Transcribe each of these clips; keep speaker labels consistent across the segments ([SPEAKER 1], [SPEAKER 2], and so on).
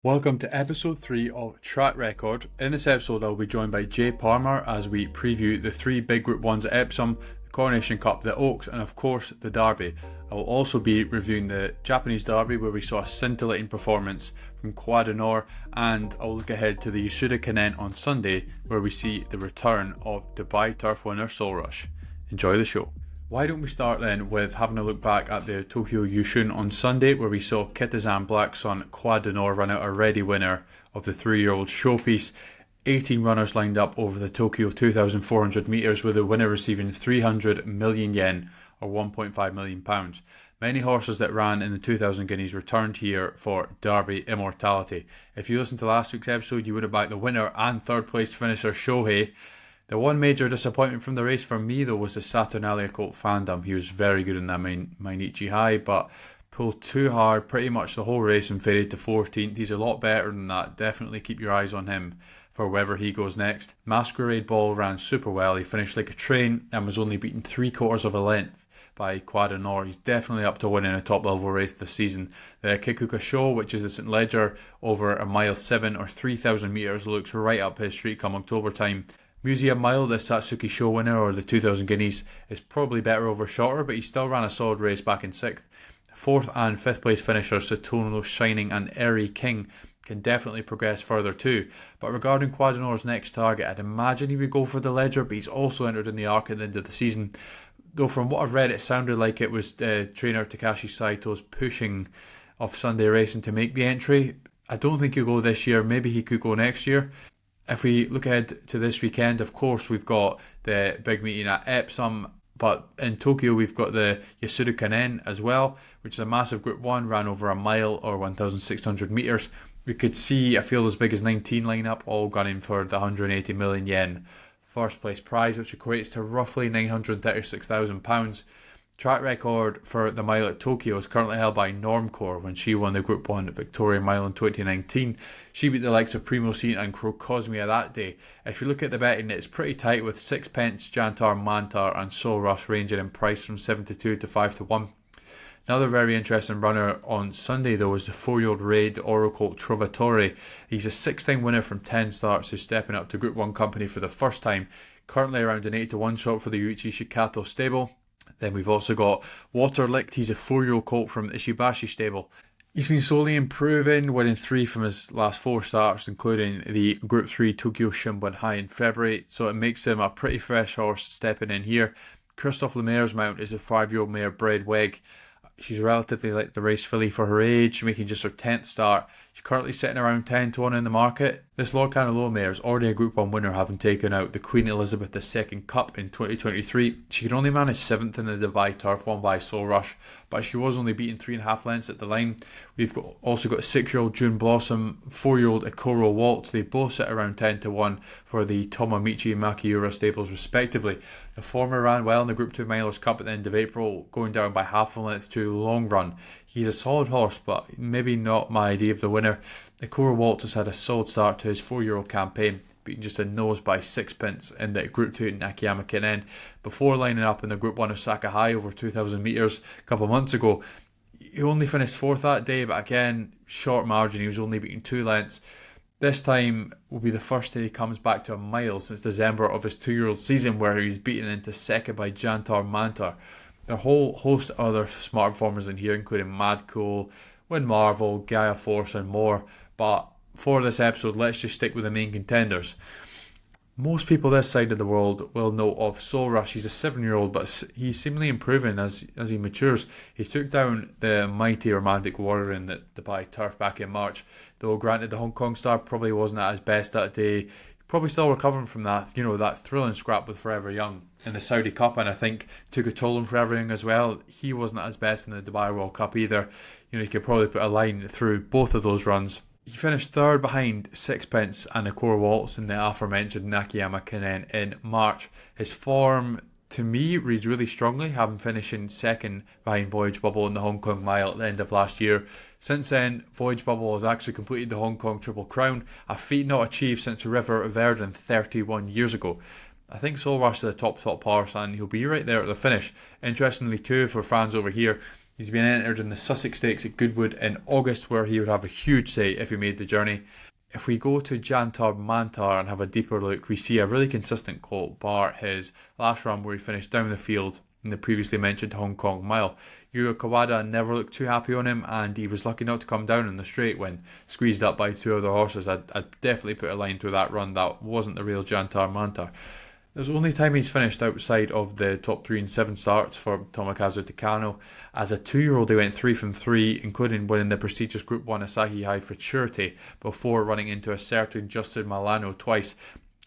[SPEAKER 1] Welcome to episode 3 of Track Record. In this episode I'll be joined by Jai Parmar as we preview the 3 big Group 1s at Epsom, the Coronation Cup, the Oaks and of course the Derby. I will also be reviewing the Japanese Derby where we saw a scintillating performance from Croix du Nord, and I'll look ahead to the Yasuda Kinen on Sunday where we see the return of Dubai turf winner Soul Rush. Enjoy the show. Why don't we start then with having a look back at the Tokyo Yushun on Sunday where we saw Kitazan Blackson Croix du Nord run out a ready winner of the 3-year-old showpiece. 18 runners lined up over the Tokyo 2,400 metres with the winner receiving 300 million yen or £1.5 million. Many horses that ran in the 2,000 guineas returned here for Derby immortality. If you listened to last week's episode you would have backed the winner and third place finisher Shohei. The one major disappointment from the race for me though was the Saturnalia colt Fandom. He was very good in that Mainichi High but pulled too hard pretty much the whole race and faded to 14th. He's a lot better than that. Definitely keep your eyes on him for wherever he goes next. Masquerade Ball ran super well. He finished like a train and was only beaten 3/4 of a length by Croix du Nord. He's definitely up to winning a top level race this season. The Kikuka Show, which is the St Leger over a mile 7 or 3,000 metres, looks right up his street come October time. Museum Mile, the Satsuki Show winner or the 2,000 guineas, is probably better over shorter, but he still ran a solid race back in 6th. 4th and 5th place finishers Satono Shining and Eri King can definitely progress further too. But regarding Croix du Nord's next target, I'd imagine he would go for the Leger, but he's also entered in the Arc at the end of the season. Though from what I've read, it sounded like it was trainer Takashi Saito's pushing of Sunday Racing to make the entry. I don't think he'll go this year, maybe he could go next year. If we look ahead to this weekend, of course, we've got the big meeting at Epsom, but in Tokyo we've got the Yasuda Kinen as well, which is a massive Group 1, ran over a mile or 1,600 metres. We could see a field as big as 19 lineup, all gunning for the 180 million yen first place prize, which equates to roughly £936,000. Track record for the mile at Tokyo is currently held by Normcore when she won the Group 1 at Victoria Mile in 2019. She beat the likes of Primo Scene and Crocosmia that day. If you look at the betting, it's pretty tight with Sixpence, Jantar, Mantar and Soul Rush ranging in price from 7-2 to 5-1. Another very interesting runner on Sunday though was the 4-year-old Raid Oracle Trovatore. He's a 6-time winner from 10 starts who's stepping up to Group 1 company for the first time. Currently around an 8-1 shot for the Yuichi Shikato stable. Then we've also got Waterlicht. He's a 4-year-old colt from Ishibashi stable. He's been slowly improving, winning 3 from his last 4 starts, including the Group 3 Tokyo Shimbun High in February, so it makes him a pretty fresh horse stepping in here. Christophe Lemaire's mount is a 5-year-old mare bred Weg. She's relatively like the race filly for her age, making just her 10th start. She's currently sitting around 10-1 in the market. This Lord Canelo mare is already a Group 1 winner, having taken out the Queen Elizabeth II Cup in 2023. She could only manage 7th in the Dubai turf, won by Soul Rush, but she was only beaten 3.5 lengths at the line. We've also got 6-year-old June Blossom, 4-year-old Ikoro Waltz. They both sit around 10-1 for the Tomomichi and Makiura stables respectively. The former ran well in the Group 2 Milers Cup at the end of April, going down by half a length to Long Run. He's a solid horse, but maybe not my idea of the winner. Ikoro Waltz has had a solid start to his 4-year-old campaign, beating just a nose by Sixpence in the Group 2 Nakayama Kinen before lining up in the Group 1 Osaka High over 2,000 metres a couple of months ago. He only finished 4th that day, but again, short margin. He was only beaten 2 lengths. This time will be the first time he comes back to a mile since December of his 2-year-old season, where he was beaten into second by Jantar Mantar. There are a whole host of other smart performers in here, including Mad Cool, Win Marvel, Gaia Force and more. But for this episode, let's just stick with the main contenders. Most people this side of the world will know of Soul Rush. He's a 7-year-old, but he's seemingly improving as he matures. He took down the mighty Romantic Warrior in the Dubai turf back in March. Though granted, the Hong Kong star probably wasn't at his best that day. Probably still recovering from that, that thrilling scrap with Forever Young in the Saudi Cup, and I think took a toll on Forever Young as well. He wasn't at his best in the Dubai World Cup either. You could probably put a line through both of those runs. He finished 3rd behind Sixpence and Ikoro Waltz in the aforementioned Nakayama Kinen in March. His form, to me, reads really strongly, having finishing 2nd behind Voyage Bubble in the Hong Kong Mile at the end of last year. Since then, Voyage Bubble has actually completed the Hong Kong Triple Crown, a feat not achieved since River Verdun 31 years ago. I think Soul Rush is a top horse and he'll be right there at the finish. Interestingly too, for fans over here, He's been entered in the Sussex Stakes at Goodwood in August, where he would have a huge say if he made the journey. If we go to Jantar Mantar and have a deeper look, we see a really consistent colt, bar his last run where he finished down the field in the previously mentioned Hong Kong Mile. Yuya Kawada never looked too happy on him, and he was lucky not to come down in the straight when squeezed up by two other horses. I'd definitely put a line through that run. That wasn't the real Jantar Mantar. It was the only time he's finished outside of the top 3 in 7 starts for Tomokazu Takano. As a 2-year-old, he went 3 from 3, including winning the prestigious Group 1 Asahi High Futurity before running into a certain Justin Milano twice,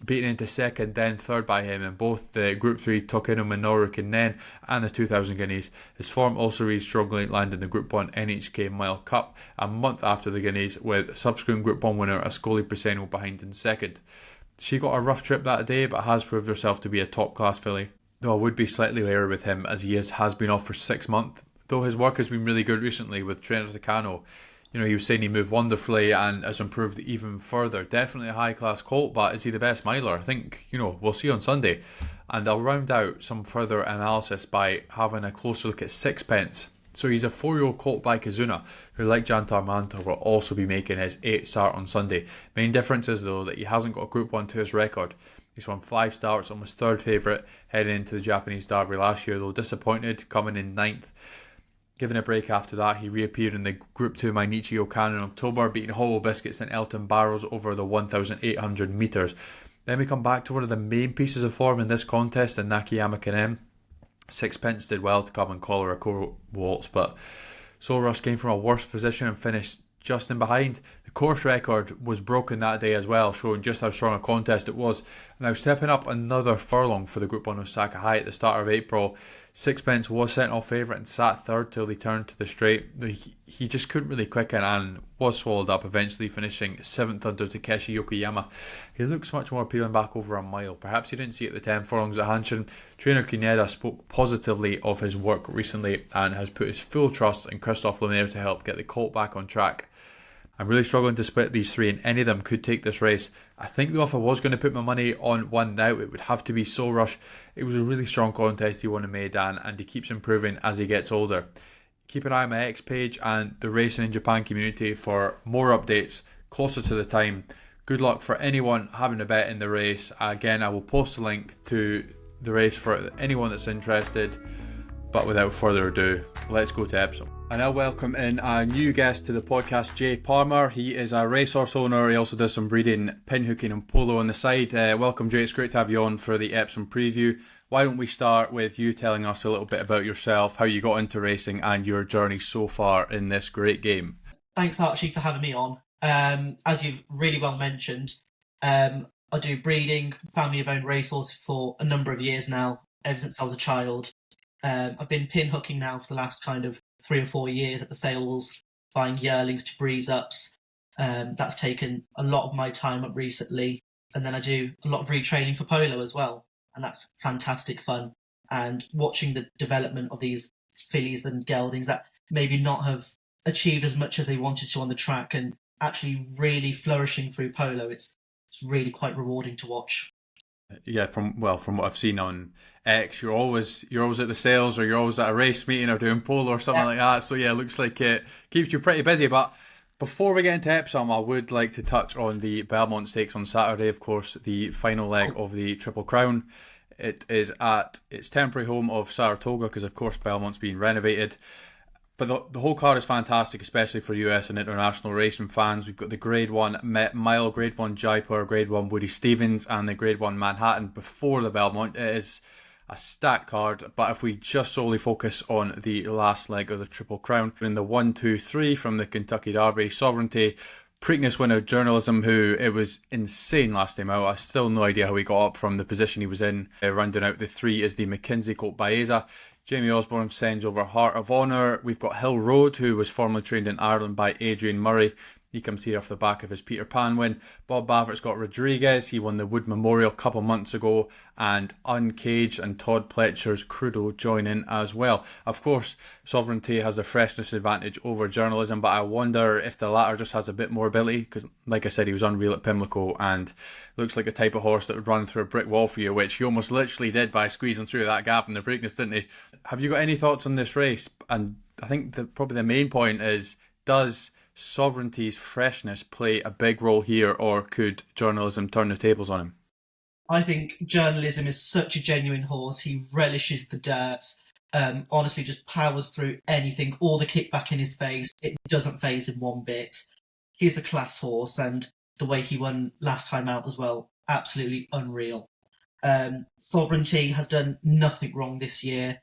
[SPEAKER 1] beaten into second, then third by him in both the Group 3 Tokeno Minoru Kinen and the 2000 Guineas. His form also reads strongly, landing the Group 1 NHK Mile Cup a month after the Guineas, with subsequent Group 1 winner Ascoli Preseno behind in second. She got a rough trip that day, but has proved herself to be a top class filly, though I would be slightly wary with him as he has been off for 6 months. Though his work has been really good recently with trainer Takano. He was saying he moved wonderfully and has improved even further. Definitely a high class colt, but is he the best miler? I think, we'll see on Sunday. And I'll round out some further analysis by having a closer look at Sixpence. So he's a 4-year-old colt by Kazuna, who like Jantar Mantar will also be making his 8th start on Sunday. Main difference is though that he hasn't got a Group 1 to his record. He's won 5 starts, almost third favourite heading into the Japanese Derby last year, though disappointed, coming in 9th. Given a break after that, he reappeared in the Group 2 Mainichi Okano in October, beating Hollow Biscuits and Elton Barrows over the 1,800 metres. Then we come back to one of the main pieces of form in this contest, the Nakayama Kinen. Sixpence did well to come and collar a co-waltz, but Soul Rush came from a worse position and finished just in behind. The course record was broken that day as well, showing just how strong a contest it was. Now stepping up another furlong for the Group 1 Osaka High at the start of April, Sixpence was sent off favourite and sat third till he turned to the straight. He just couldn't really quicken and was swallowed up, eventually finishing 7th under Takeshi Yokoyama. He looks much more appealing back over a mile. Perhaps he didn't see it at the 10 furlongs at Hanshin. Trainer Kuneda spoke positively of his work recently and has put his full trust in Christophe Lemaire to help get the colt back on track. I'm really struggling to split these three, and any of them could take this race. I think though if I was going to put my money on one now, it would have to be Soul Rush. It was a really strong contest he won in Meidan, and he keeps improving as he gets older. Keep an eye on my X page and the Racing in Japan community for more updates closer to the time. Good luck for anyone having a bet in the race. Again, I will post a link to the race for anyone that's interested. But without further ado, let's go to Epsom. I now welcome in a new guest to the podcast, Jai Parmar. He is a racehorse owner. He also does some breeding, pinhooking and polo on the side. Welcome, Jai. It's great to have you on for the Epsom preview. Why don't we start with you telling us a little bit about yourself, how you got into racing and your journey so far in this great game.
[SPEAKER 2] Thanks, Archie, for having me on. As you've really well mentioned, I do breeding, family-owned racehorses for a number of years now, ever since I was a child. I've been pinhooking now for the last kind of 3 or 4 years at the sales, buying yearlings to breeze ups. That's taken a lot of my time up recently. And then I do a lot of retraining for polo as well. And that's fantastic fun. And watching the development of these fillies and geldings that maybe not have achieved as much as they wanted to on the track and actually really flourishing through polo, it's really quite rewarding to watch.
[SPEAKER 1] Yeah, from what I've seen on X, you're always at the sales, or you're always at a race meeting or doing polo or something like that. So yeah, it looks like it keeps you pretty busy. But before we get into Epsom, I would like to touch on the Belmont Stakes on Saturday. Of course, the final leg of the Triple Crown. It is at its temporary home of Saratoga because, of course, Belmont's being renovated. But the whole card is fantastic, especially for US and international racing fans. We've got the Grade 1 Met Mile, Grade 1 Jaipur, Grade 1 Woody Stevens, and the Grade 1 Manhattan before the Belmont. It is a stacked card, but if we just solely focus on the last leg of the Triple Crown, in the 1, 2, 3 from the Kentucky Derby, Sovereignty, Preakness winner Journalism, who it was insane last time out. I still no idea how he got up from the position he was in. Rounding out the 3 is the McKinsey Colt Baeza. Jamie Osborne sends over Heart of Honour. We've got Hill Road, who was formerly trained in Ireland by Adrian Murray. He comes here off the back of his Peter Pan win. Bob Baffert's got Rodriguez. He won the Wood Memorial a couple months ago. And Uncaged and Todd Pletcher's Crudo join in as well. Of course, Sovereignty has a freshness advantage over Journalism, but I wonder if the latter just has a bit more ability, because like I said, he was unreal at Pimlico and looks like a type of horse that would run through a brick wall for you, which he almost literally did by squeezing through that gap in the Preakness, didn't he? Have you got any thoughts on this race? And I think probably the main point is, does Sovereignty's freshness play a big role here, or could Journalism turn the tables on him?
[SPEAKER 2] I think Journalism is such a genuine horse. He relishes the dirt. Honestly, just powers through anything. All the kickback in his face, it doesn't faze him one bit. He's a class horse, and the way he won last time out as well, absolutely unreal. Sovereignty has done nothing wrong this year.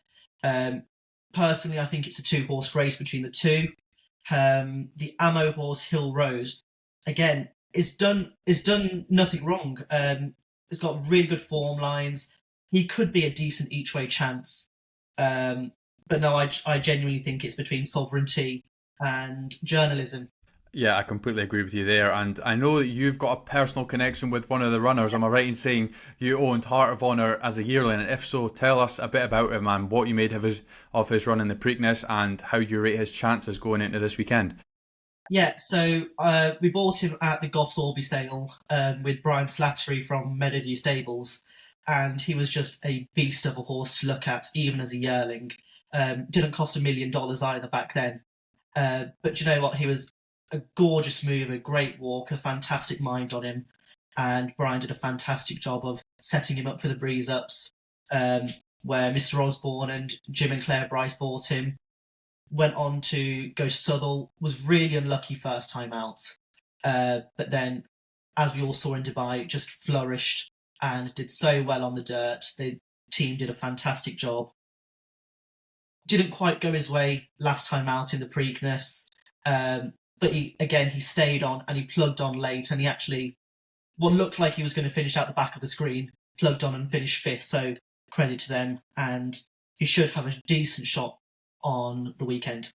[SPEAKER 2] Personally, I think it's a two-horse race between the two. The Ammo horse Hill Rose, again, is done nothing wrong. It's got really good form lines. He could be a decent each-way chance. But no, I genuinely think it's between Sovereignty and Journalism.
[SPEAKER 1] Yeah, I completely agree with you there. And I know that you've got a personal connection with one of the runners. Am I right in saying you owned Heart of Honour as a yearling? And if so, tell us a bit about him and what you made of his run in the Preakness and how you rate his chances going into this weekend.
[SPEAKER 2] Yeah, so we bought him at the Goffs Orby sale with Brian Slattery from Meadowview Stables, and he was just a beast of a horse to look at, even as a yearling. Didn't cost $1 million either back then. But you know what? He was a gorgeous mover, a great walk, a fantastic mind on him, and Brian did a fantastic job of setting him up for the breeze ups, where Mr. Osborne and Jim and Claire Bryce bought him. Went on to go to Southall, was really unlucky first time out, but then, as we all saw in Dubai, just flourished and did so well on the dirt. The team did a fantastic job. Didn't quite go his way last time out in the Preakness, but he stayed on and he plugged on late, and he actually, what looked like he was going to finish out the back of the screen, plugged on and finished fifth, so credit to them, and he should have a decent shot on the weekend.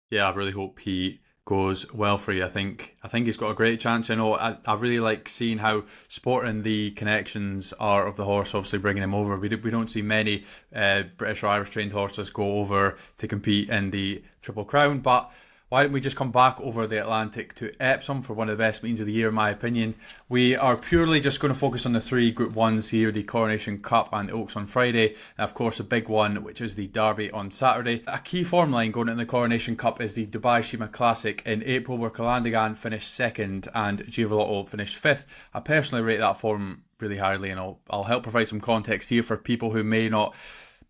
[SPEAKER 1] Yeah, I really hope he goes well for you. I think he's got a great chance. I really like seeing how sporting the connections are of the horse, obviously bringing him over. We don't see many British or Irish trained horses go over to compete in the Triple Crown, but why don't we just come back over the Atlantic to Epsom for one of the best meetings of the year, in my opinion. We are purely just going to focus on the three Group 1s here, the Coronation Cup and the Oaks on Friday, and of course a big one, which is the Derby on Saturday. A key form line going into the Coronation Cup is the Dubai Shima Classic in April, where Calandagan finished second and Giavolotto finished fifth. I personally rate that form really highly, and I'll help provide some context here for people who may not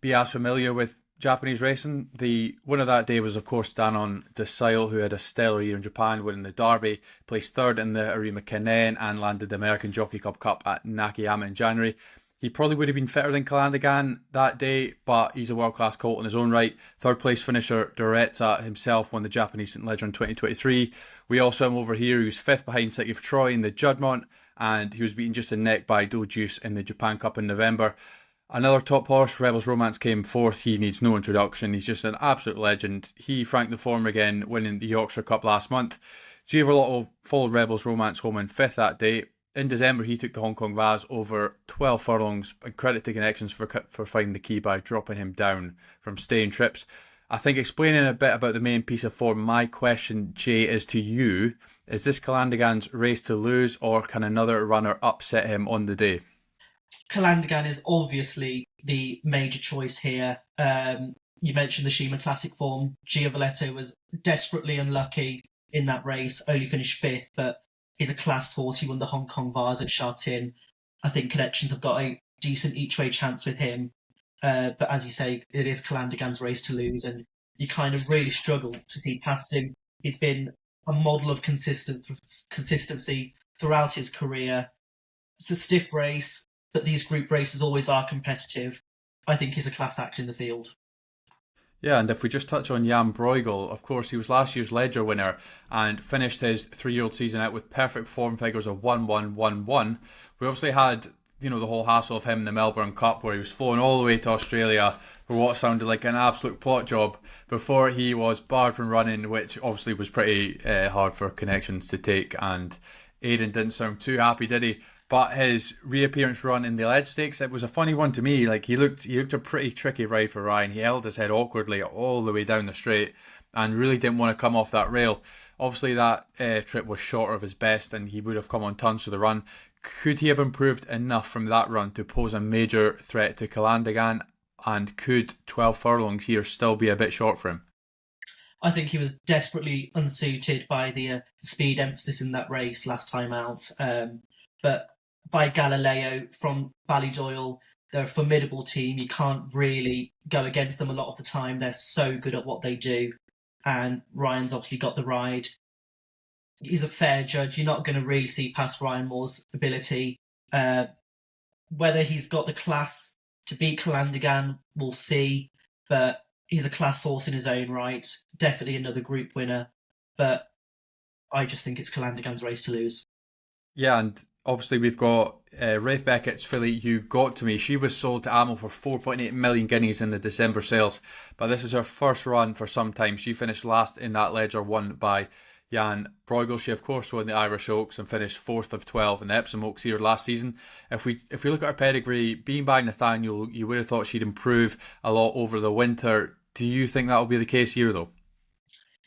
[SPEAKER 1] be as familiar with Japanese racing. The winner that day was, of course, Danon Desailly, who had a stellar year in Japan, winning the Derby, placed third in the Arima Kinen, and landed the American Jockey Cup at Nakayama in January. He probably would have been fitter than Calandagan that day, but he's a world-class colt in his own right. Third place finisher Doretta himself won the Japanese St. Ledger in 2023. We also have him over here. He was fifth behind City of Troy in the Juddmonte, and he was beaten just in neck by Do Juice in the Japan Cup in November. Another top horse, Rebels Romance, came fourth. He needs no introduction. He's just an absolute legend. He franked the form again, winning the Yorkshire Cup last month. Giavolotto followed Rebels Romance home in fifth that day. In December, he took the Hong Kong Vase over 12 furlongs, and credit to Connections for finding the key by dropping him down from staying trips. I think explaining a bit about the main piece of form, my question, Jay, is to you. Is this Calandagan's race to lose, or can another runner upset him on the day?
[SPEAKER 2] Calandagan is obviously the major choice here. You mentioned the Shima Classic form. Giavolotto was desperately unlucky in that race, only finished fifth, but he's a class horse. He won the Hong Kong Vase at Sha Tin. I think Connections have got a decent each-way chance with him. But as you say, it is Calandagan's race to lose, and you kind of really struggle to see past him. He's been a model of consistency throughout his career. It's a stiff race, but these group races always are competitive. I think he's a class act in the field.
[SPEAKER 1] Yeah, and if we just touch on Jan Bruegel, of course, he was last year's Ledger winner and finished his 3-year-old season out with perfect form figures of 1-1-1-1. We obviously had the whole hassle of him in the Melbourne Cup, where he was flown all the way to Australia for what sounded like an absolute plot job before he was barred from running, which obviously was pretty hard for connections to take. And Aidan didn't sound too happy, did he? But his reappearance run in the Ledge Stakes, it was a funny one to me. Like, he looked a pretty tricky ride for Ryan. He held his head awkwardly all the way down the straight and really didn't want to come off that rail. Obviously, that trip was short of his best, and he would have come on tons for the run. Could he have improved enough from that run to pose a major threat to Calandigan? And could 12 furlongs here still be a bit short for him?
[SPEAKER 2] I think he was desperately unsuited by the speed emphasis in that race last time out. But by Galileo from Ballydoyle, they're a formidable team. You can't really go against them a lot of the time. They're so good at what they do. And Ryan's obviously got the ride. He's a fair judge. You're not going to really see past Ryan Moore's ability. Whether he's got the class to beat Calandigan, we'll see. But he's a class horse in his own right. Definitely another group winner. But I just think it's Calandigan's race to lose.
[SPEAKER 1] Yeah, and obviously we've got Rafe Beckett's filly, You Got To Me. She was sold to Amel for 4.8 million guineas in the December sales. But this is her first run for some time. She finished last in that ledger, won by Jan Bruegel. She, of course, won the Irish Oaks and finished 4th of 12 in the Epsom Oaks here last season. If we look at her pedigree, being by Nathaniel, you would have thought she'd improve a lot over the winter. Do you think that will be the case here, though?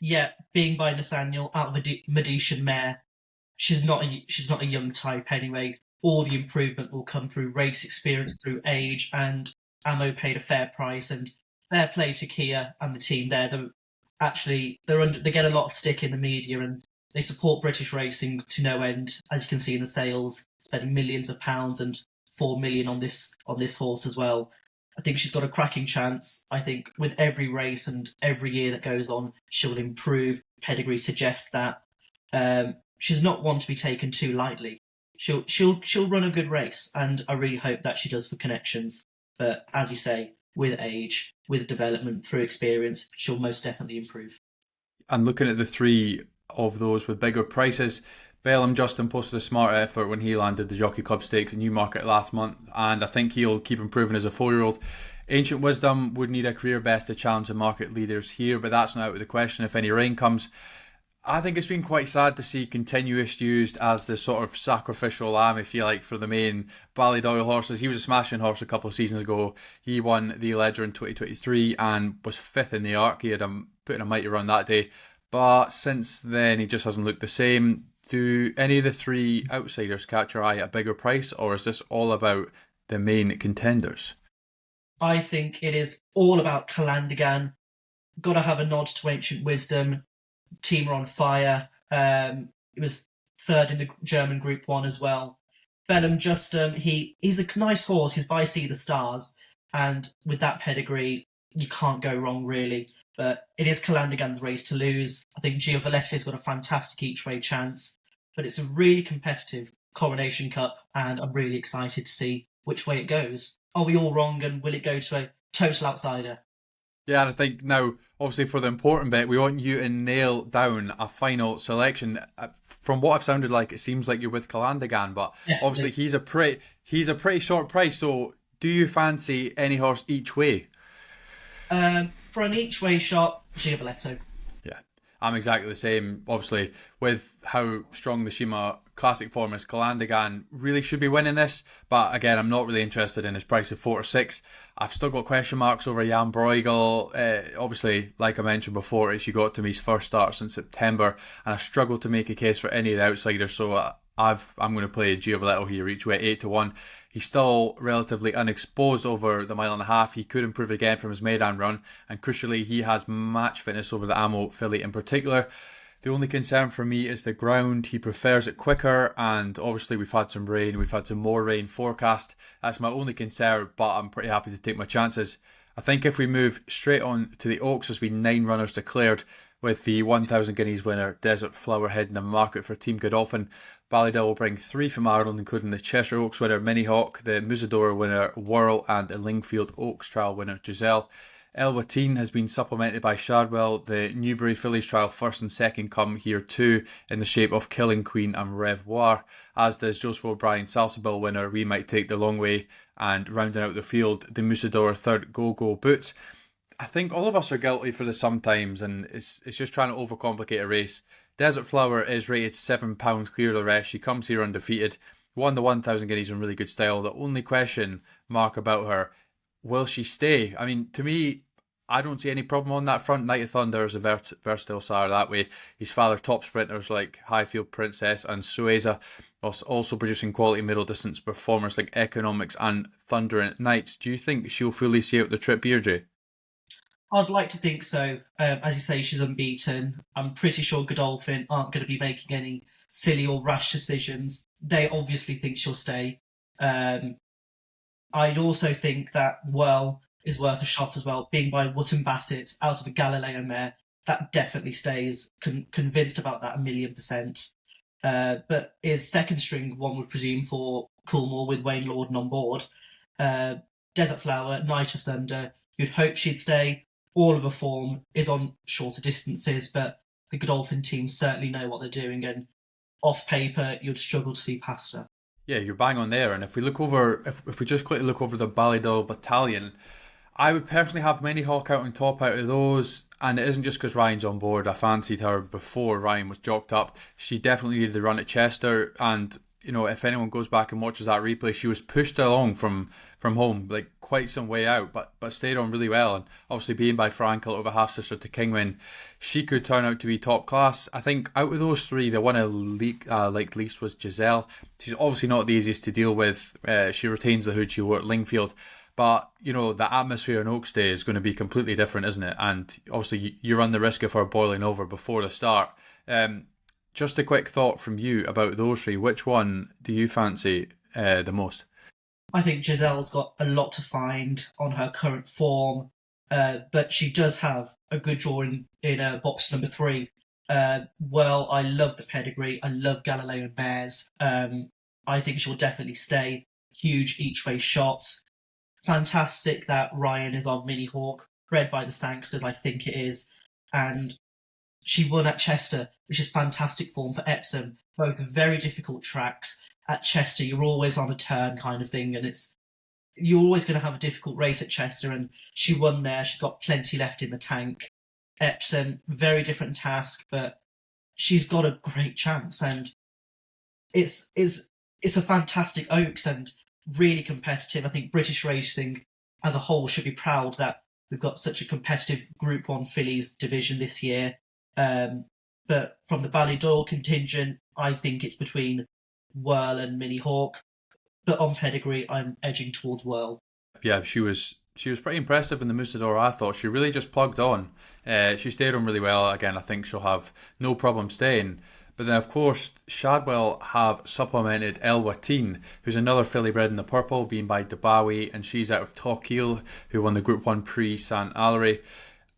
[SPEAKER 2] Yeah, being by Nathaniel, out of a Medician mare, she's not a young type anyway. All the improvement will come through race experience, through age, and Ammo paid a fair price. And fair play to Kia and the team there. They get a lot of stick in the media, and they support British racing to no end, as you can see in the sales, spending millions of pounds and 4 million on this horse as well. I think she's got a cracking chance. I think with every race and every year that goes on, she'll improve. Pedigree suggests that. She's not one to be taken too lightly. She'll run a good race, and I really hope that she does for connections. But as you say, with age, with development, through experience, she'll most definitely improve.
[SPEAKER 1] And looking at the three of those with bigger prices, Bellum Justin posted a smart effort when he landed the Jockey Club Stakes in Newmarket last month, and I think he'll keep improving as a 4-year-old. Ancient Wisdom would need a career best to challenge the market leaders here, but that's not out of the question if any rain comes. I think it's been quite sad to see Continuous used as the sort of sacrificial lamb, if you like, for the main Ballydoyle horses. He was a smashing horse a couple of seasons ago. He won the Ledger in 2023 and was 5th in the Arc. He had put in a mighty run that day. But since then, he just hasn't looked the same. Do any of the three outsiders catch your eye at a bigger price, or is this all about the main contenders?
[SPEAKER 2] I think it is all about Calandigan. Got to have a nod to Ancient Wisdom. The team are on fire. He was 3rd in the German Group 1 as well. Bellum Justin, he's a nice horse. He's by Sea the Stars. And with that pedigree, you can't go wrong, really. But it is Calandigan's race to lose. I think Giovaletti's got a fantastic each-way chance. But it's a really competitive Coronation Cup, and I'm really excited to see which way it goes. Are we all wrong, and will it go to a total outsider?
[SPEAKER 1] Yeah, and I think now, obviously, for the important bit, we want you to nail down a final selection. From what I've sounded like, it seems like you're with Calandigan, but
[SPEAKER 2] Definitely.
[SPEAKER 1] obviously he's a pretty short price. So, do you fancy any horse each way?
[SPEAKER 2] For an each-way shot, Giovaletto.
[SPEAKER 1] Yeah, I'm exactly the same. Obviously, with how strong the Shima Classic form is, Calandigan really should be winning this. But again, I'm not really interested in his price of 4 or 6. I've still got question marks over Jan Bruegel. Obviously, like I mentioned before, it's You Got To Me's first start since September, and I struggle to make a case for any of the outsiders. So I'm going to play Giovaletto here each way, 8-1. He's still relatively unexposed over the 1.5 miles. He could improve again from his Maidan run, and crucially, he has match fitness over the Amo filly in particular. The only concern for me is the ground. He prefers it quicker, and obviously we've had some rain. We've had some more rain forecast. That's my only concern, but I'm pretty happy to take my chances. I think if we move straight on to the Oaks, there's been 9 runners declared, with the 1,000 guineas winner Desert Flower heading the market for Team Godolphin. Ballydoyle will bring 3 from Ireland, including the Cheshire Oaks winner Minnie Hawk, the Musadora winner Whirl, and the Lingfield Oaks trial winner Giselle. Elwatine has been supplemented by Shadwell. The Newbury Fillies trial first and second come here too, in the shape of Killing Queen and Revoir, as does Joseph O'Brien Salsabil winner We Might Take the Long Way, and rounding out the field, the Musador third Go Go Boots. I think all of us are guilty for this sometimes, and it's just trying to overcomplicate a race. Desert Flower is rated £7 clear of the rest. She comes here undefeated, won the 1,000 guineas in really good style. The only question mark about her, will she stay? I mean, to me, I don't see any problem on that front. Night of Thunder is a versatile sire that way. His father, top sprinters like Highfield Princess and Sueza, also producing quality middle distance performers like Economics and Thundering Knights. Do you think she'll fully see out the trip here, Jay?
[SPEAKER 2] I'd like to think so. As you say, she's unbeaten. I'm pretty sure Godolphin aren't going to be making any silly or rash decisions. They obviously think she'll stay. I'd also think that Whirl is worth a shot as well, being by Wootton Bassett out of a Galileo mare. That definitely stays. Convinced about that 1,000,000%. But is second string, one would presume, for Coolmore with Wayne Lorden on board. Desert Flower, Night of Thunder, you'd hope she'd stay. All of her form is on shorter distances, but the Godolphin team certainly know what they're doing, and off paper, you'd struggle to see past her.
[SPEAKER 1] Yeah, you're bang on there. And if we look over, if we just quickly look over the Ballydoyle battalion, I would personally have Mini Hawk out on top out of those. And it isn't just because Ryan's on board. I fancied her before Ryan was jocked up. She definitely needed the run at Chester. And, you know, if anyone goes back and watches that replay, she was pushed along from home, like quite some way out, but stayed on really well. And obviously being by Frank, a little of a half sister to Kingwin, she could turn out to be top class. I think out of those three, the one I liked least was Giselle. She's obviously not the easiest to deal with. She retains the hood she wore at Lingfield. But, you know, the atmosphere in Oaks Day is going to be completely different, isn't it? And obviously you run the risk of her boiling over before the start. Just a quick thought from you about those three. Which one do you fancy the most?
[SPEAKER 2] I think Giselle's got a lot to find on her current form, but she does have a good draw in box number 3. Well, I love the pedigree. I love Galileo Mares. I think she'll definitely stay. Huge each way shot. Fantastic that Ryan is on Mini Hawk, bred by the Sangsters, I think it is. And she won at Chester, which is fantastic form for Epsom. Both very difficult tracks. At Chester, you're always on a turn kind of thing, and you're always going to have a difficult race at Chester, and she won there. She's got plenty left in the tank. Epsom, very different task, but she's got a great chance, and it's a fantastic Oaks and really competitive. I think British racing as a whole should be proud that we've got such a competitive Group 1 fillies division this year. But from the Ballydoyle contingent, I think it's between Whirl and Mini Hawk, but on pedigree, I'm edging towards Whirl.
[SPEAKER 1] Yeah, she was pretty impressive in the Musador. I thought she really just plugged on. She stayed on really well. Again, I think she'll have no problem staying. But then, of course, Shadwell have supplemented Elwatine, who's another filly bred in the purple, being by Debawi, and she's out of Torquil, who won the Group 1 Prix St. Allery.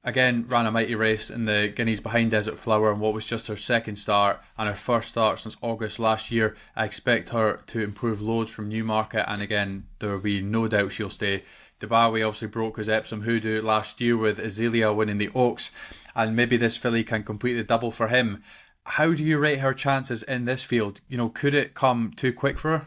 [SPEAKER 1] Again, ran a mighty race in the Guineas behind Desert Flower and what was just her second start and her first start since August last year. I expect her to improve loads from Newmarket, and again, there will be no doubt she'll stay. Debawi obviously broke his Epsom hoodoo last year with Azealia winning the Oaks, and maybe this filly can complete the double for him. How do you rate her chances in this field? You know, could it come too quick for her?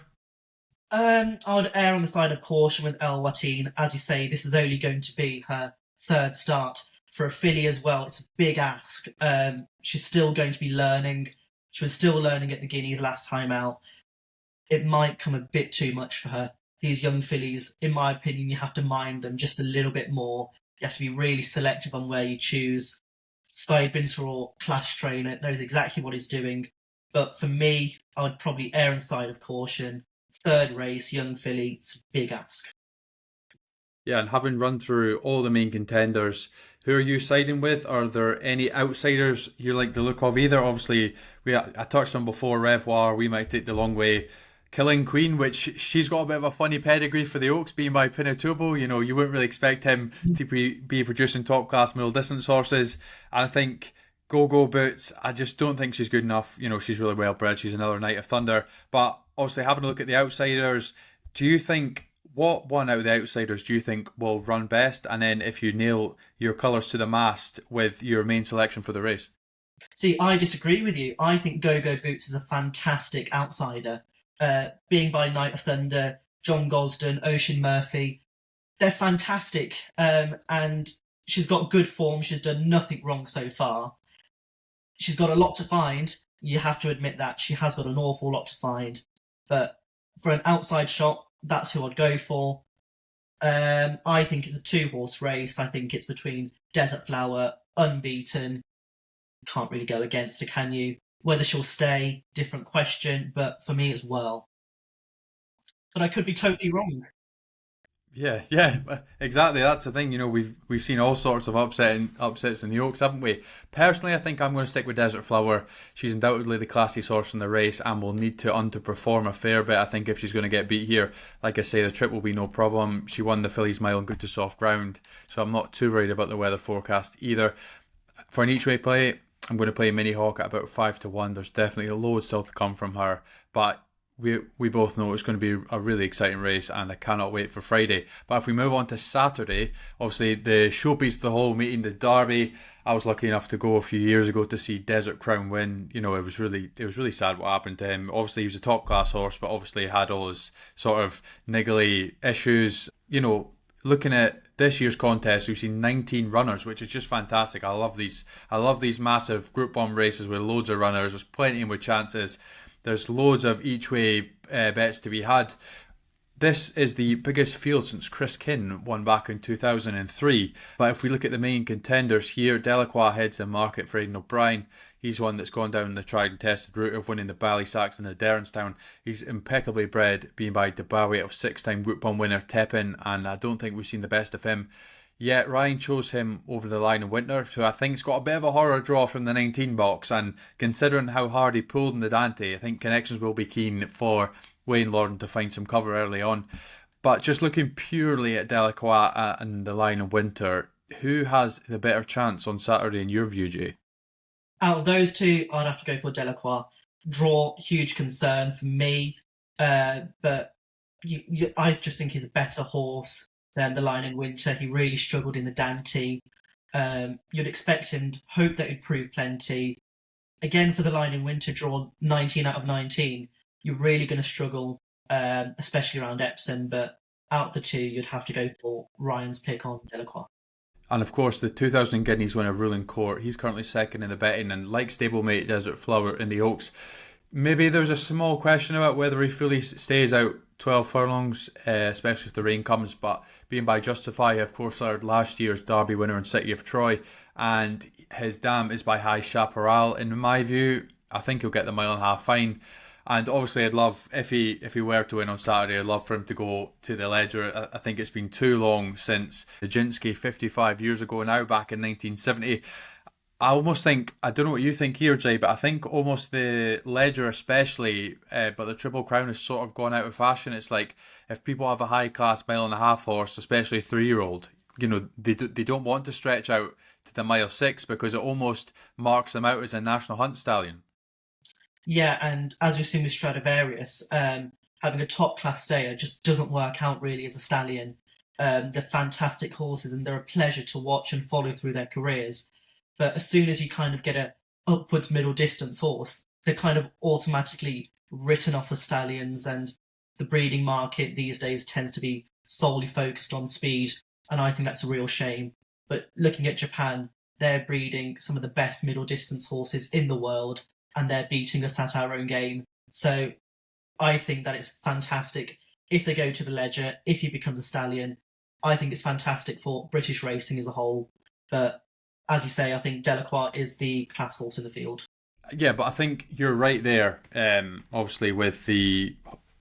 [SPEAKER 2] I would err on the side of caution with Elwatine. As you say, this is only going to be her third start. For a filly as well, it's a big ask. She's still going to be learning. She was still learning at the Guineas last time out. It might come a bit too much for her. These young fillies, in my opinion, you have to mind them just a little bit more. You have to be really selective on where you choose. Said Bintor, clash trainer, knows exactly what he's doing. But for me, I would probably err on the side of caution. Third race, young filly, it's a big ask.
[SPEAKER 1] Yeah, and having run through all the main contenders, who are you siding with? Are there any outsiders you like the look of either? Obviously, I touched on before, Revoir, We Might Take the Long Way. Killing Queen, which she's got a bit of a funny pedigree for the Oaks, being by Pinatubo. You know, you wouldn't really expect him to be producing top-class middle distance horses. And I think Go Go Boots, I just don't think she's good enough. You know, she's really well bred. She's another Night of Thunder. But obviously, having a look at the outsiders, do you think What one out of the outsiders do you think will run best? And then if you nail your colours to the mast with your main selection for the race.
[SPEAKER 2] See, I disagree with you. I think Go Go Boots is a fantastic outsider. Being by Night of Thunder, John Gosden, Ocean Murphy, they're fantastic. And she's got good form. She's done nothing wrong so far. She's got a lot to find. You have to admit that. She has got an awful lot to find. But for an outside shot, that's who I'd go for. I think it's a 2-horse race. I think it's between Desert Flower, Unbeaten. Can't really go against her, can you? Whether she'll stay, different question. But for me, it's Whirl. But I could be totally wrong.
[SPEAKER 1] Yeah, yeah, exactly. That's the thing. We've seen all sorts of upsets in the Oaks, haven't we? Personally, I think I'm going to stick with Desert Flower. She's undoubtedly the classiest horse in the race, and will need to underperform a fair bit. I think if she's going to get beat here, like I say, the trip will be no problem. She won the Fillies Mile on good to soft ground, so I'm not too worried about the weather forecast either. For an each way play, I'm going to play Mini Hawk at about 5-1. There's definitely a load still to come from her, but we both know it's going to be a really exciting race, and I cannot wait for Friday. But if we move on to Saturday, obviously the showpiece of the whole meeting, the Derby. I was lucky enough to go a few years ago to see Desert Crown win. It was really sad what happened to him. Obviously he was a top class horse, but obviously had all his sort of niggly issues. Looking at this year's contest, we've seen 19 runners, which is just fantastic. I love these. I love these massive Group 1 races with loads of runners. There's plenty with chances. There's loads of each way bets to be had. This is the biggest field since Chris Kin won back in 2003. But if we look at the main contenders here, Delacroix heads the market for Aidan O'Brien. He's one that's gone down the tried and tested route of winning the Ballysacks and the Derrinstown. He's impeccably bred, being by the bar weight of 6-time Group 1 winner Tepin, and I don't think we've seen the best of him. Yet Ryan chose him over the line in winter, so I think it's got a bit of a horror draw from the 19 box. And considering how hard he pulled in the Dante, I think connections will be keen for Wayne Lordan to find some cover early on. But just looking purely at Delacroix and the line in winter, who has the better chance on Saturday in your view, Jay?
[SPEAKER 2] Out of those two, I'd have to go for Delacroix. Draw, huge concern for me. But I just think he's a better horse than the line in winter. He really struggled in the Dante. You'd expect him, hope that he'd prove plenty. Again, for the line in winter, draw 19 out of 19. You're really going to struggle, especially around Epsom. But out of the two, you'd have to go for Ryan's pick on Delacroix.
[SPEAKER 1] And of course, the 2000 Guineas winner Ruling Court, he's currently second in the betting, and like stablemate Desert Flower in the Oaks, maybe there's a small question about whether he fully stays out 12 furlongs, especially if the rain comes. But being by Justify, of course, our last year's Derby winner in City of Troy, and his dam is by High Chaparral. In my view, I think he'll get the mile and a half fine. And obviously, I'd love if he were to win on Saturday. I'd love for him to go to the Ledger. I think it's been too long since the Jinsky 55 years ago now, back in 1970. I almost think, I don't know what you think here, Jay, but I think almost the Ledger especially, but the Triple Crown has sort of gone out of fashion. It's like if people have a high class mile and a half horse, especially a 3-year-old, they don't want to stretch out to the mile 6 because it almost marks them out as a national hunt stallion.
[SPEAKER 2] Yeah, and as we've seen with Stradivarius, having a top class stayer just doesn't work out really as a stallion. They're fantastic horses and they're a pleasure to watch and follow through their careers. But as soon as you kind of get a upwards middle distance horse, they're kind of automatically written off as stallions, and the breeding market these days tends to be solely focused on speed, and I think that's a real shame. But looking at Japan, they're breeding some of the best middle distance horses in the world, and they're beating us at our own game. So I think that it's fantastic if they go to the Ledger, if he becomes a stallion. I think it's fantastic for British racing as a whole. But as you say, I think Delacroix is the class horse in the field.
[SPEAKER 1] Yeah, but I think you're right there. Obviously, with the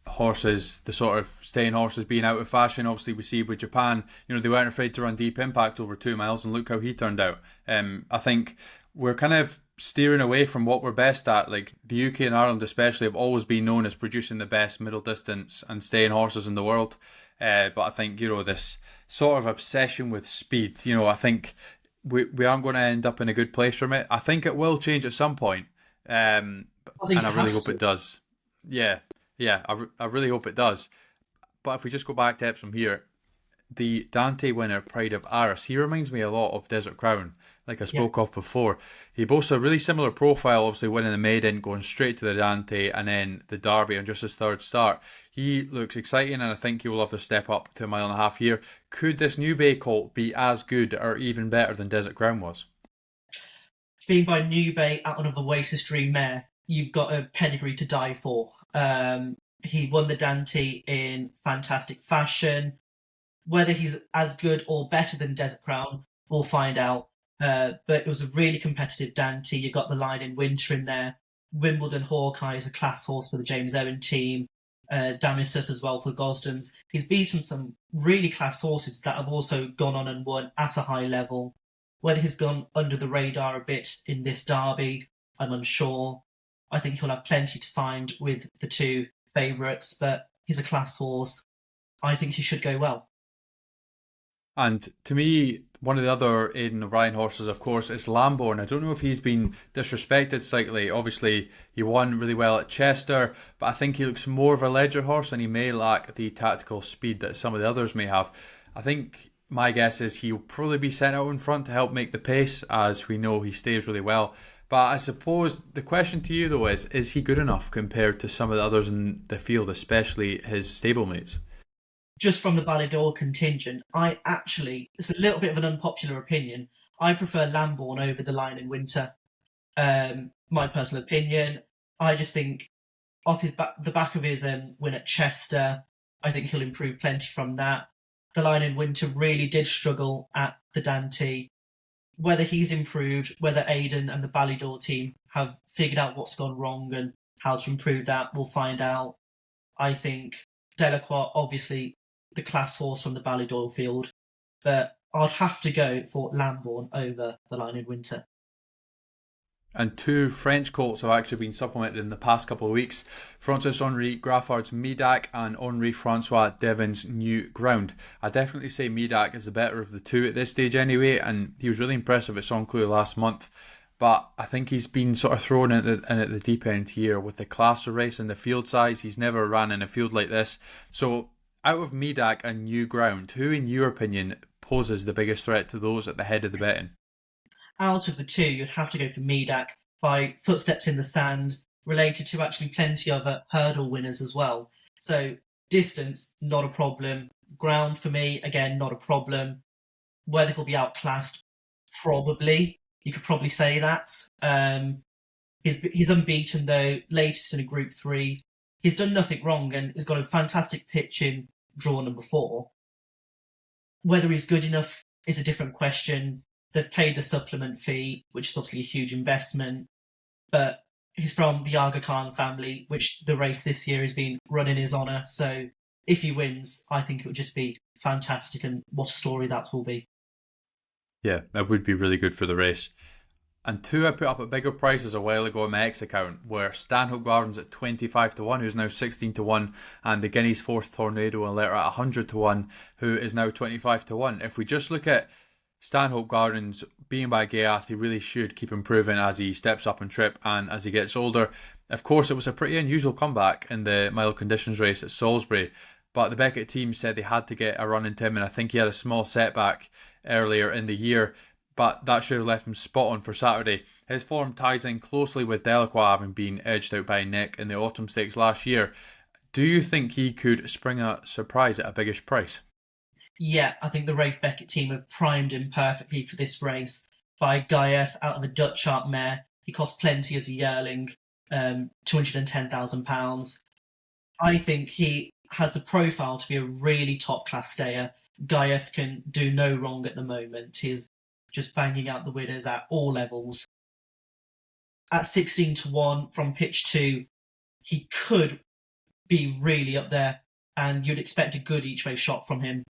[SPEAKER 1] horses, the sort of staying horses being out of fashion. Obviously, we see with Japan, they weren't afraid to run Deep Impact over 2 miles, and look how he turned out. I think we're kind of steering away from what we're best at. Like the UK and Ireland especially have always been known as producing the best middle distance and staying horses in the world. But I think, this sort of obsession with speed, I think we aren't going to end up in a good place from it. I think it will change at some point. And I really hope it does. Yeah, I really hope it does. But if we just go back to Epsom here, the Dante winner, Pride of Aris, he reminds me a lot of Desert Crown, like I
[SPEAKER 2] Yeah.
[SPEAKER 1] spoke of before. He boasts a really similar profile, obviously winning the maiden, going straight to the Dante, and then the Derby on just his third start. He looks exciting, and I think he will have to step up to a mile and a half here. Could this new bay colt be as good or even better than Desert Crown was?
[SPEAKER 2] Being by New Bay out of the Oasis Dream mare, you've got a pedigree to die for. He won the Dante in fantastic fashion. Whether he's as good or better than Desert Crown, we'll find out. But it was a really competitive Dante. You got the Line in Winter in there. Wimbledon Hawkeye is a class horse for the James Owen team. Damissus as well for Gosdens. He's beaten some really class horses that have also gone on and won at a high level. Whether he's gone under the radar a bit in this derby, I'm unsure. I think he'll have plenty to find with the two favourites, but he's a class horse. I think he should go well.
[SPEAKER 1] And to me, one of the other Aidan O'Brien horses, of course, is Lamborn. I don't know if he's been disrespected slightly. Obviously, he won really well at Chester, but I think he looks more of a ledger horse and he may lack the tactical speed that some of the others may have. I think my guess is he'll probably be sent out in front to help make the pace, as we know he stays really well. But I suppose the question to you, though, is he good enough compared to some of the others in the field, especially his stablemates?
[SPEAKER 2] Just from the Ballydor contingent, it's a little bit of an unpopular opinion. I prefer Lambourne over the Lion in Winter. My personal opinion. I just think off the back of his win at Chester, I think he'll improve plenty from that. The Lion in Winter really did struggle at the Dante. Whether he's improved, whether Aidan and the Ballydor team have figured out what's gone wrong and how to improve that, we'll find out. I think Delacroix, obviously, the class horse from the Ballydor field, but I'd have to go for Lambourne over the Lion in Winter.
[SPEAKER 1] And two French colts have actually been supplemented in the past couple of weeks. Francis Henri Graffard's Medak and Henri Francois Devon's New Ground. I definitely say Medak is the better of the two at this stage anyway, and he was really impressive at Saint-Cloud last month. But I think he's been sort of thrown in at the deep end here with the class of race and the field size. He's never ran in a field like this. So out of Medak and New Ground, who in your opinion poses the biggest threat to those at the head of the betting?
[SPEAKER 2] Out of the two, you'd have to go for Medak by footsteps in the sand, related to actually plenty of hurdle winners as well. So distance, not a problem. Ground for me, again, not a problem. Whether he'll be outclassed, probably. You could probably say that. He's unbeaten though, latest in a Group 3. He's done nothing wrong and has got a fantastic pitch in draw number 4. Whether he's good enough is a different question. They've paid the supplement fee, which is obviously a huge investment, but he's from the Aga Khan family, which the race this year has been run in his honour. So if he wins, I think it would just be fantastic, and what a story that will be.
[SPEAKER 1] Yeah, that would be really good for the race. And two I put up at bigger prices a while ago on my X account were Stanhope Gardens at 25 to 1, who's now 16 to 1, and the Guineas Fourth Tornado and Letter at 100 to 1, who is now 25 to 1. If we just look at Stanhope Gardens being by Gaiath, he really should keep improving as he steps up in trip and as he gets older. Of course, it was a pretty unusual comeback in the mild conditions race at Salisbury, but the Beckett team said they had to get a run into him, and I think he had a small setback earlier in the year, but that should have left him spot on for Saturday. His form ties in closely with Delacroix having been edged out by Nick in the Autumn Stakes last year. Do you think he could spring a surprise at a biggish price?
[SPEAKER 2] Yeah, I think the Rafe Beckett team have primed him perfectly for this race. By Gaiath out of a Dutch Sharp mare, he cost plenty as a yearling, £210,000. I think he has the profile to be a really top class stayer. Gaiath can do no wrong at the moment. He's just banging out the winners at all levels. At 16 to 1 from pitch 2, he could be really up there, and you'd expect a good each way shot from him.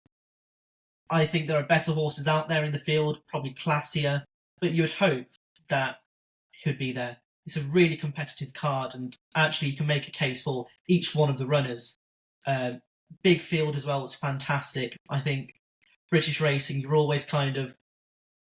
[SPEAKER 2] I think there are better horses out there in the field, probably classier, but you would hope that he could be there. It's a really competitive card, and actually you can make a case for each one of the runners. Big field as well was fantastic. I think British racing, you're always kind of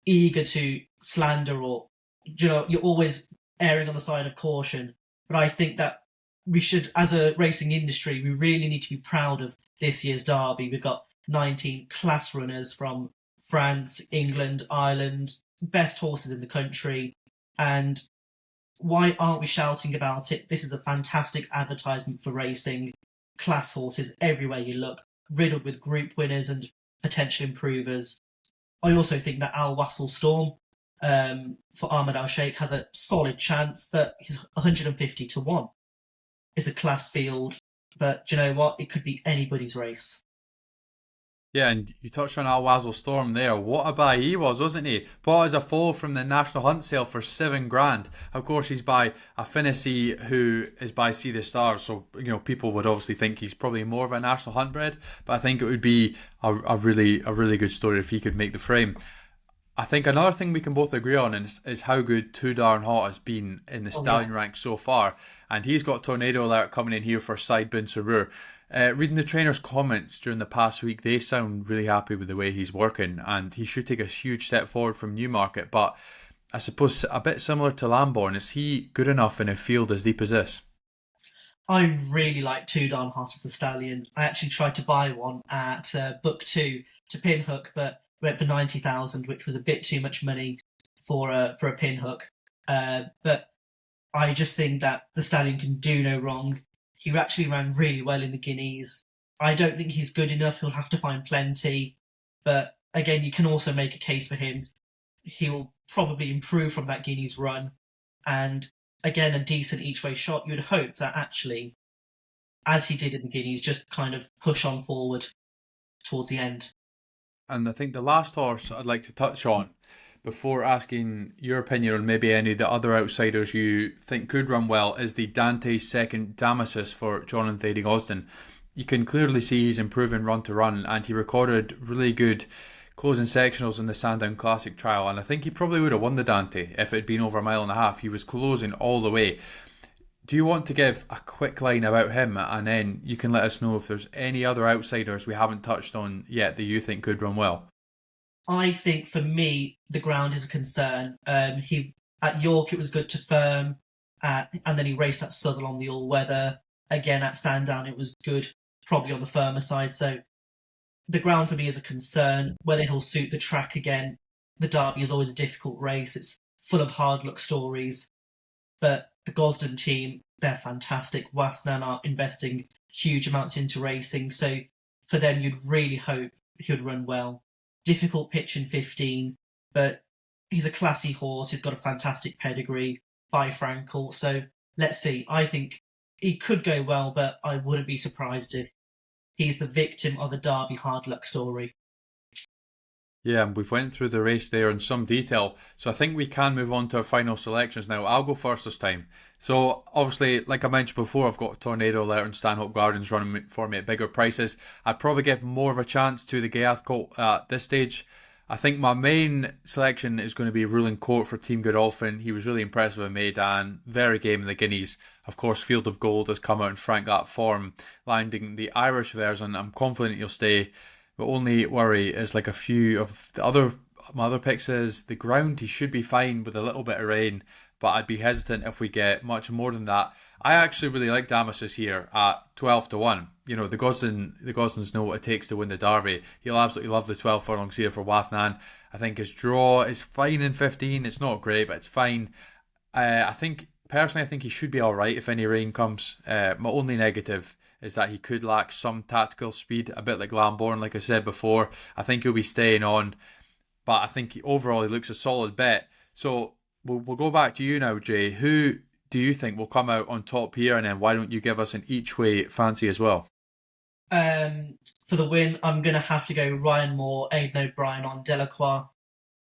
[SPEAKER 2] eager to slander, or you're always erring on the side of caution. But I think that we should, as a racing industry, we really need to be proud of this year's Derby. We've got 19 class runners from France, England, Ireland, best horses in the country. And why aren't we shouting about it? This is a fantastic advertisement for racing. Class horses everywhere you look, riddled with group winners and potential improvers. I also think that Al Wasl Storm for Ahmed Al Sheikh has a solid chance, but he's 150 to 1. It's a class field, but do you know what? It could be anybody's race.
[SPEAKER 1] Yeah, and you touched on Al Wasl Storm there. What a buy he was, wasn't he? Bought as a foal from the National Hunt sale for $7,000. Of course, he's by a Finnissy who is by See the Stars, so people would obviously think he's probably more of a National Hunt bred. But I think it would be a really good story if he could make the frame. I think another thing we can both agree on is how good Too Darn Hot has been in the stallion ranks so far, and he's got Tornado Alert coming in here for Side Bin Sarur. Reading the trainers' comments during the past week, they sound really happy with the way he's working, and he should take a huge step forward from Newmarket. But I suppose a bit similar to Lamborn, is he good enough in a field as deep as this?
[SPEAKER 2] I really like Too Darn Hot as a stallion. I actually tried to buy one at Book 2 to pinhook, but went for 90,000, which was a bit too much money for a pinhook. But I just think that the stallion can do no wrong. He actually ran really well in the Guineas. I don't think he's good enough. He'll have to find plenty. But again, you can also make a case for him. He'll probably improve from that Guineas run. And again, a decent each-way shot. You would hope that actually, as he did in the Guineas, just kind of push on forward towards the end.
[SPEAKER 1] And I think the last horse I'd like to touch on before asking your opinion on maybe any of the other outsiders you think could run well is the Dante second Damasus for Jonathan Thading Osden. You can clearly see he's improving run to run, and he recorded really good closing sectionals in the Sandown Classic trial, and I think he probably would have won the Dante if it had been over a mile and a half. He was closing all the way. Do you want to give a quick line about him, and then you can let us know if there's any other outsiders we haven't touched on yet that you think could run well?
[SPEAKER 2] I think for me, the ground is a concern. He at York, it was good to firm, and then he raced at Southwell on the all-weather. Again, at Sandown, it was good, probably on the firmer side. So the ground for me is a concern. Whether he'll suit the track again. The Derby is always a difficult race. It's full of hard luck stories. But the Gosden team, they're fantastic. Wathnan are investing huge amounts into racing. So for them, you'd really hope he would run well. Difficult pitch in 15, but he's a classy horse. He's got a fantastic pedigree by Frankel. So let's see. I think he could go well, but I wouldn't be surprised if he's the victim of a Derby hard luck story.
[SPEAKER 1] Yeah, and we've went through the race there in some detail, so I think we can move on to our final selections now. I'll go first this time. So obviously, like I mentioned before, I've got Tornado Alert and Stanhope Gardens running for me at bigger prices. I'd probably give more of a chance to the Gaiath Colt at this stage. I think my main selection is going to be Ruling Court for Team Godolphin. He was really impressive in Maidan, very game in the Guineas. Of course, Field of Gold has come out in frank that form, landing the Irish version. I'm confident he'll stay. The only worry is like a few of my other picks is the ground. He should be fine with a little bit of rain, but I'd be hesitant if we get much more than that. I actually really like Damasus here at 12 to 1. The Gosdens know what it takes to win the Derby. He'll absolutely love the 12 furlongs here for Wathnan. I think his draw is fine in 15. It's not great, but it's fine. I think he should be alright if any rain comes. My only negative is that he could lack some tactical speed, a bit like Lamborn, like I said before. I think he'll be staying on, but I think overall he looks a solid bet. So we'll go back to you now, Jay. Who do you think will come out on top here, and then why don't you give us an each way fancy as well?
[SPEAKER 2] For the win, I'm going to have to go Ryan Moore, Aidan O'Brien on Delacroix.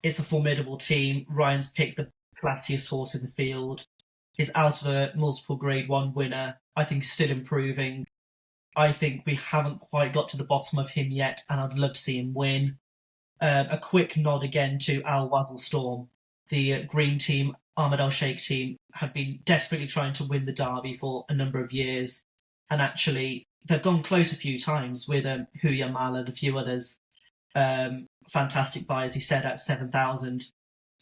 [SPEAKER 2] It's a formidable team. Ryan's picked the classiest horse in the field. He's out of a multiple Grade 1 winner. I think he's still improving. I think we haven't quite got to the bottom of him yet, and I'd love to see him win. A quick nod again to Al Wasl Storm. The Green team, Ahmed Al Sheikh team, have been desperately trying to win the Derby for a number of years, and actually they've gone close a few times with Huya Mal and a few others. Fantastic buy, as he said, at 7,000.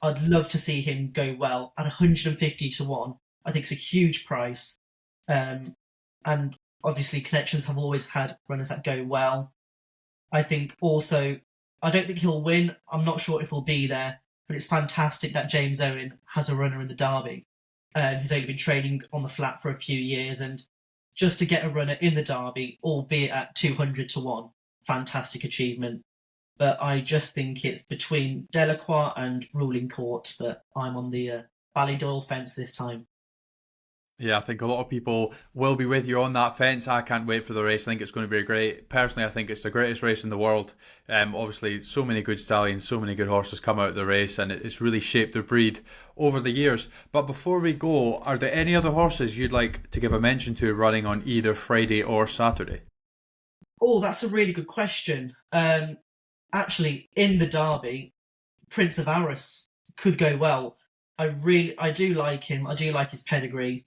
[SPEAKER 2] I'd love to see him go well at 150 to 1. I think it's a huge price. And obviously connections have always had runners that go well. I think also, I don't think he'll win. I'm not sure if he'll be there, but it's fantastic that James Owen has a runner in the Derby. He's only been training on the flat for a few years, and just to get a runner in the Derby, albeit at 200 to 1, fantastic achievement. But I just think it's between Delacroix and Ruling Court, but I'm on the Ballydoyle fence this time.
[SPEAKER 1] Yeah, I think a lot of people will be with you on that fence. I can't wait for the race. I think it's going to be great. Personally, I think it's the greatest race in the world. Obviously, so many good stallions, so many good horses come out of the race, and it's really shaped the breed over the years. But before we go, are there any other horses you'd like to give a mention to running on either Friday or Saturday?
[SPEAKER 2] Oh, that's a really good question. Actually, in the Derby, Prince of Arras could go well. I do like him. I do like his pedigree,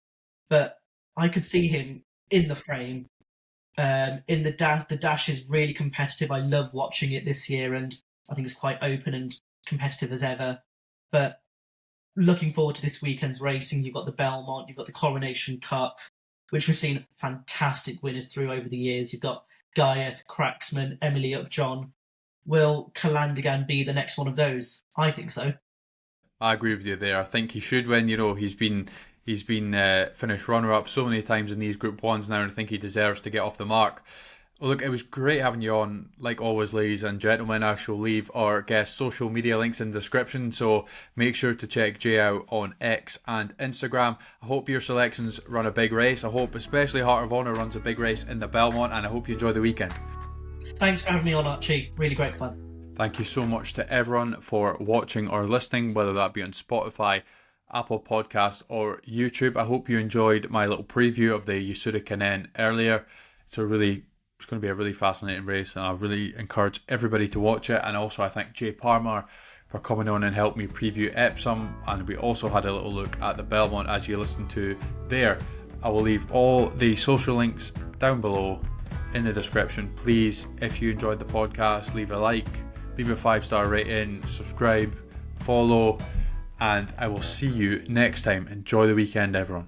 [SPEAKER 2] but I could see him in the frame. In the dash is really competitive. I love watching it this year, and I think it's quite open and competitive as ever. But looking forward to this weekend's racing, you've got the Belmont, you've got the Coronation Cup, which we've seen fantastic winners through over the years. You've got Guyeth, Cracksman, Emily Upjohn. Will Calandigan be the next one of those? I think so.
[SPEAKER 1] I agree with you there. I think he should win. He's been finished runner-up so many times in these Group 1s now, and I think he deserves to get off the mark. Well, look, it was great having you on. Like always, ladies and gentlemen, I shall leave our guest social media links in the description, so make sure to check Jay out on X and Instagram. I hope your selections run a big race. I hope especially Heart of Honour runs a big race in the Belmont, and I hope you enjoy the weekend.
[SPEAKER 2] Thanks for having me on, Archie. Really great fun.
[SPEAKER 1] Thank you so much to everyone for watching or listening, whether that be on Spotify, Apple Podcasts or YouTube. I hope you enjoyed my little preview of the Yasuda Kinen earlier. It's going to be a really fascinating race, and I really encourage everybody to watch it. And also I thank Jai Parmar for coming on and helped me preview Epsom, and we also had a little look at the Belmont as you listened to there. I will leave all the social links down below in the description. Please, if you enjoyed the podcast, leave a like, leave a 5-star rating, subscribe, follow, and I will see you next time. Enjoy the weekend, everyone.